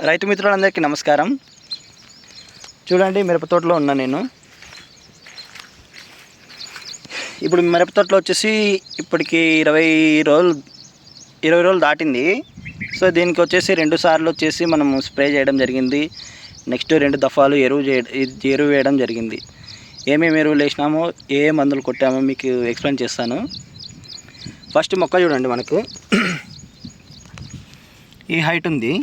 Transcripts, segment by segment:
రైతు మిత్రులందరికీ నమస్కారం. చూడండి, మిరప తోటలో ఉన్నా నేను. ఇప్పుడు మిరప తోటలో వచ్చేసి ఇప్పటికి 20 రోజులు దాటింది. సో దీనికి వచ్చేసి 2 సార్లు వచ్చేసి మనం స్ప్రే చేయడం జరిగింది. నెక్స్ట్ 2 దఫాలు ఎరువు వేయడం జరిగింది. ఏమేమి ఎరువులు వేసినామో, ఏ మందులు కొట్టామో మీకు ఎక్స్ప్లెయిన్ చేస్తాను. ఫస్ట్ మొక్క చూడండి, మనకు ఈ హైట్ ఉంది.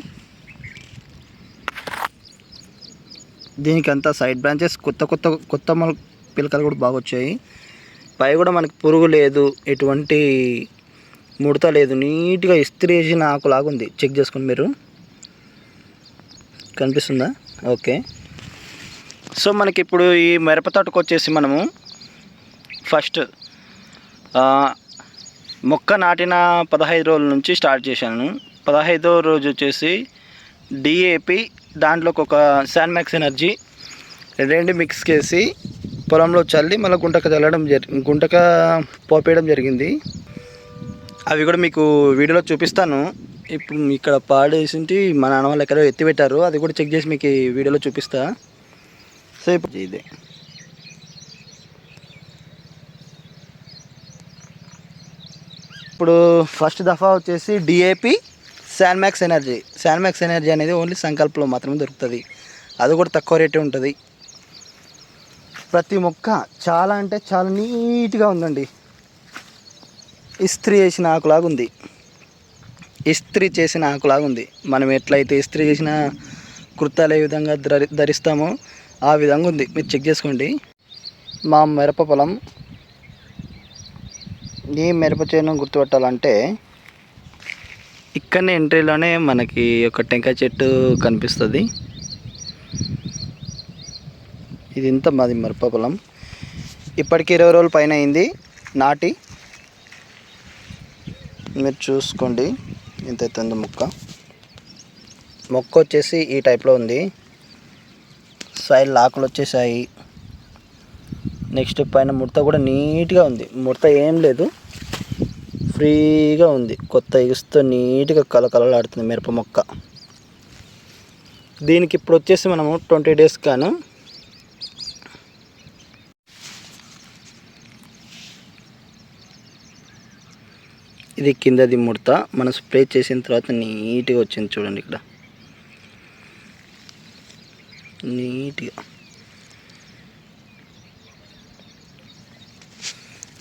దీనికి అంతా సైడ్ బ్రాంచెస్ కొత్త పిలకలు కూడా బాగా వచ్చాయి. పై కూడా మనకి పురుగు లేదు, ఎటువంటి ముడత లేదు, నీట్గా ఇస్త్రీ వేసిన ఆకులాగా ఉంది. చెక్ చేసుకోండి, మీరు కనిపిస్తుందా? ఓకే. సో మనకి ఇప్పుడు ఈ మిరప తోటకు వచ్చేసి మనము ఫస్ట్ మొక్క నాటిన 15 రోజుల నుంచి స్టార్ట్ చేశాను. 15వ రోజు వచ్చేసి డిఏపి, దాంట్లోకి ఒక శాన్మాక్స్ ఎనర్జీ 2 మిక్స్ చేసి పొలంలో చల్లి మళ్ళీ గుంటక పోపేయడం జరిగింది. అవి కూడా మీకు వీడియోలో చూపిస్తాను. ఇప్పుడు ఇక్కడ పాడేసింటి మా నాన్న వాళ్ళు ఎక్కడో ఎత్తిపెట్టారు, అది కూడా చెక్ చేసి మీకు వీడియోలో చూపిస్తా. సో ఇప్పుడు ఇదే ఇప్పుడు ఫస్ట్ దఫా వచ్చేసి డిఏపి శాన్మాక్స్ ఎనర్జీ అనేది ఓన్లీ సంకల్పంలో మాత్రమే దొరుకుతుంది. అది కూడా తక్కువ రేటే ఉంటుంది. ప్రతి మొక్క చాలా అంటే చాలా నీట్గా ఉందండి. ఇస్త్రీ చేసిన ఆకులాగా ఉంది. మనం ఎట్లయితే ఇస్త్రీ చేసిన కుర్తాలు ఏ విధంగా ధరిస్తామో ఆ విధంగా ఉంది. మీరు చెక్ చేసుకోండి. మా మిరప పొలం, ఈ మిరప చేను గుర్తుపట్టాలంటే ఇక్కడనే ఎంట్రీలోనే మనకి ఒక టెంకాయ చెట్టు కనిపిస్తుంది. ఇది ఇంత మాది మిరప పొలం. ఇప్పటికి 20 రోజుల పైన అయింది నాటి. మీరు చూసుకోండి ఎంత అవుతుందో మొక్క వచ్చేసి ఈ టైప్లో ఉంది. సైడ్ ఆకులు వచ్చేసాయి. నెక్స్ట్ పైన ముడత కూడా నీట్గా ఉంది. ముడత ఏం లేదు, ఫ్రీగా ఉంది. కొత్త ఎగుస్తో నీట్గా కలకలలాడుతుంది మిరప మొక్క. దీనికి ఇప్పుడు వచ్చేసి మనము 20 డేస్ కాను ఇది కిందది ముడత మనం స్ప్రే చేసిన తర్వాత నీట్గా వచ్చింది. చూడండి ఇక్కడ నీట్గా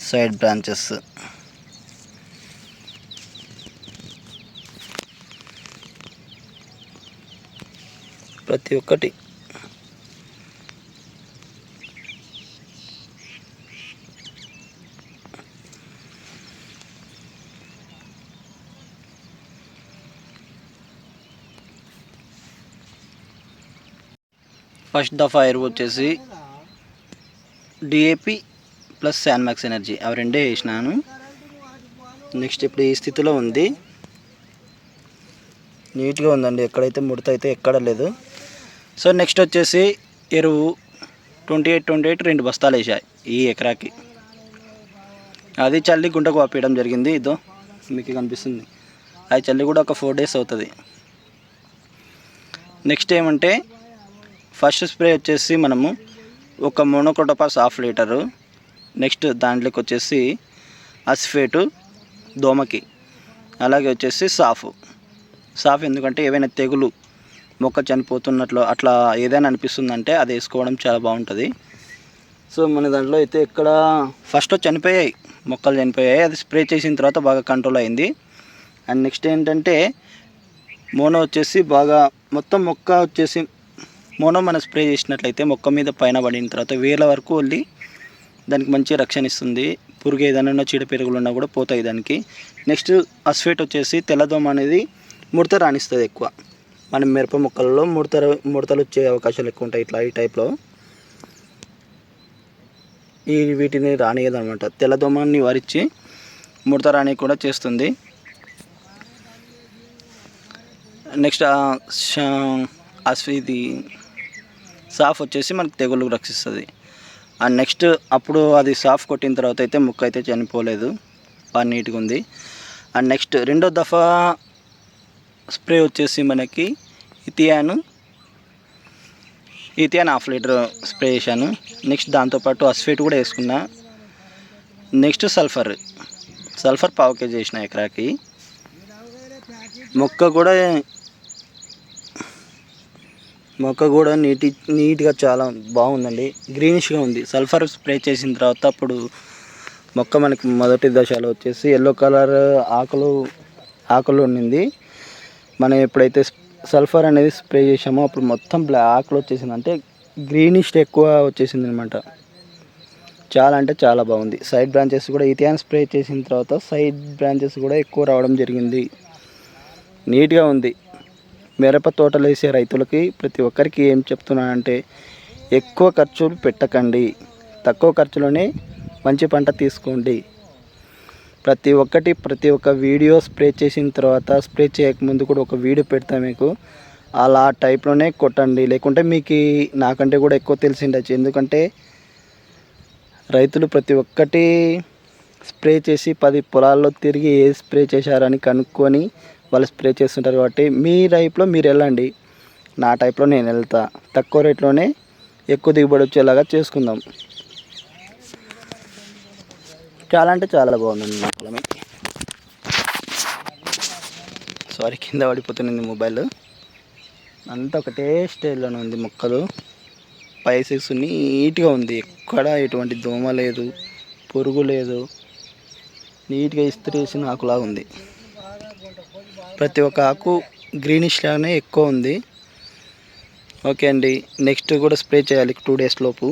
సైడ్ బ్రాంచెస్ ప్రతి ఒక్కటి. ఫస్ట్ దఫా ఎరువు వచ్చేసి డిఏపి ప్లస్ శాన్మాక్స్ ఎనర్జీ, అవి 2 వేసినాను. నెక్స్ట్ ఇప్పుడు ఈ స్థితిలో ఉంది. నీట్గా ఉందండి, ఎక్కడైతే ముడత అయితే ఎక్కడ లేదు. సో నెక్స్ట్ వచ్చేసి ఎరువు 28 2 బస్తాలు వేసాయి ఈ ఎకరాకి. అది చల్లి గుంటకు పంపించడం జరిగింది. ఇదో మీకు కనిపిస్తుంది. అది చల్లి కూడా ఒక 4 డేస్ అవుతుంది. నెక్స్ట్ ఏమంటే ఫస్ట్ స్ప్రే వచ్చేసి మనము ఒక మోనోక్రోటోపాస్ 1/2 లీటరు. నెక్స్ట్ దాంట్లోకి వచ్చేసి అసిఫేటు దోమకి, అలాగే వచ్చేసి సాఫ్ ఎందుకంటే ఏవైనా తెగులు మొక్క చనిపోతున్నట్లు అట్లా ఏదైనా అనిపిస్తుందంటే అది వేసుకోవడం చాలా బాగుంటుంది. సో మన దాంట్లో అయితే ఇక్కడ ఫస్ట్ మొక్కలు చనిపోయాయి. అది స్ప్రే చేసిన తర్వాత బాగా కంట్రోల్ అయింది. అండ్ నెక్స్ట్ ఏంటంటే మోనో వచ్చేసి బాగా మొత్తం మొక్క వచ్చేసి మోనో మనం స్ప్రే చేసినట్లయితే మొక్క మీద పైన పడిన తర్వాత వేర్ల వరకు వెళ్ళి దానికి మంచి రక్షణ ఇస్తుంది. పురుగు ఏదైనా చీడపీరుగులు ఉన్నా కూడా పోతాయి దానికి. నెక్స్ట్ అస్ఫేట్ వచ్చేసి తెల్లదోమ అనేది ముడత రాణిస్తుంది ఎక్కువ. మన మిరప మొక్కలలో ముడతలు వచ్చే అవకాశాలు ఎక్కువ ఉంటాయి. ఇట్లా ఈ టైప్లో వీటిని రానియదు అనమాట. తెల్లదోమని నివారించి ముడత రాని కూడా చేస్తుంది. నెక్స్ట్ ఇది సాఫ్ వచ్చేసి మనకు తెగులు రక్షిస్తుంది. అండ్ నెక్స్ట్ అప్పుడు అది సాఫ్ కొట్టిన తర్వాత అయితే మొక్క అయితే చనిపోలేదు, బాగా నీట్గా ఉంది. అండ్ నెక్స్ట్ రెండో దఫా స్ప్రే వచ్చేసి మనకి ఇథియాన్ హాఫ్ లీటర్ స్ప్రే చేశాను. నెక్స్ట్ దాంతోపాటు అస్ఫేట్ కూడా వేసుకున్నా. నెక్స్ట్ సల్ఫర్ పావు కేజీ వేసిన ఎకరాకి. మొక్క కూడా నీట్గా చాలా బాగుందండి, గ్రీనిష్గా ఉంది. సల్ఫర్ స్ప్రే చేసిన తర్వాత అప్పుడు మొక్క మనకి మొదటి దశలో వచ్చేసి ఎల్లో కలర్ ఆకులు ఉండింది. మనం ఎప్పుడైతే సల్ఫర్ అనేది స్ప్రే చేసామో అప్పుడు మొత్తం ఆకులు వచ్చేసింది, అంటే గ్రీనిష్ ఎక్కువ వచ్చేసింది అనమాట. చాలా అంటే చాలా బాగుంది. సైడ్ బ్రాంచెస్ కూడా ఇథియాన్ స్ప్రే చేసిన తర్వాత సైడ్ బ్రాంచెస్ కూడా ఎక్కువ రావడం జరిగింది. నీట్గా ఉంది. మిరప తోటలు వేసే రైతులకి ప్రతి ఒక్కరికి ఏం చెప్తున్నానంటే, ఎక్కువ ఖర్చులు పెట్టకండి, తక్కువ ఖర్చులోనే మంచి పంట తీసుకోండి. ప్రతి ఒక్క వీడియో స్ప్రే చేసిన తర్వాత, స్ప్రే చేయకముందు కూడా ఒక వీడియో పెడతా మీకు, అలా టైప్లోనే కొట్టండి. లేకుంటే మీకు నాకంటే కూడా ఎక్కువ తెలిసి ఉండొచ్చు. ఎందుకంటే రైతులు ప్రతి ఒక్కటి స్ప్రే చేసి 10 పొలాల్లో తిరిగి ఏ స్ప్రే చేశారని కనుక్కొని వాళ్ళు స్ప్రే చేస్తుంటారు. కాబట్టి మీ టైప్లో మీరు వెళ్ళండి, నా టైప్లో నేను వెళ్తా. తక్కువ రేట్లోనే ఎక్కువ దిగుబడి వచ్చేలాగా చేసుకుందాం. చాలా అంటే చాలా బాగుందండి నా పొలమే. సారీ, కింద పడిపోతుంది మొబైల్. అంతా ఒకటే స్టైల్లోనే ఉంది. మొక్కలు పైసెస్ నీట్గా ఉంది, ఎక్కడ ఎటువంటి దోమ లేదు, పురుగు లేదు, నీట్గా ఇస్త్రీ వేసిన ఆకులాగా ఉంది. ప్రతి ఒక్క ఆకు గ్రీనిష్ లాగానే ఎక్కువ ఉంది. ఓకే అండి, నెక్స్ట్ కూడా స్ప్రే చేయాలి 2 days లోపు.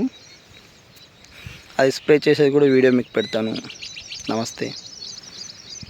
అది స్ప్రే చేసేది కూడా వీడియో మీకు పెడతాను. నమస్తే.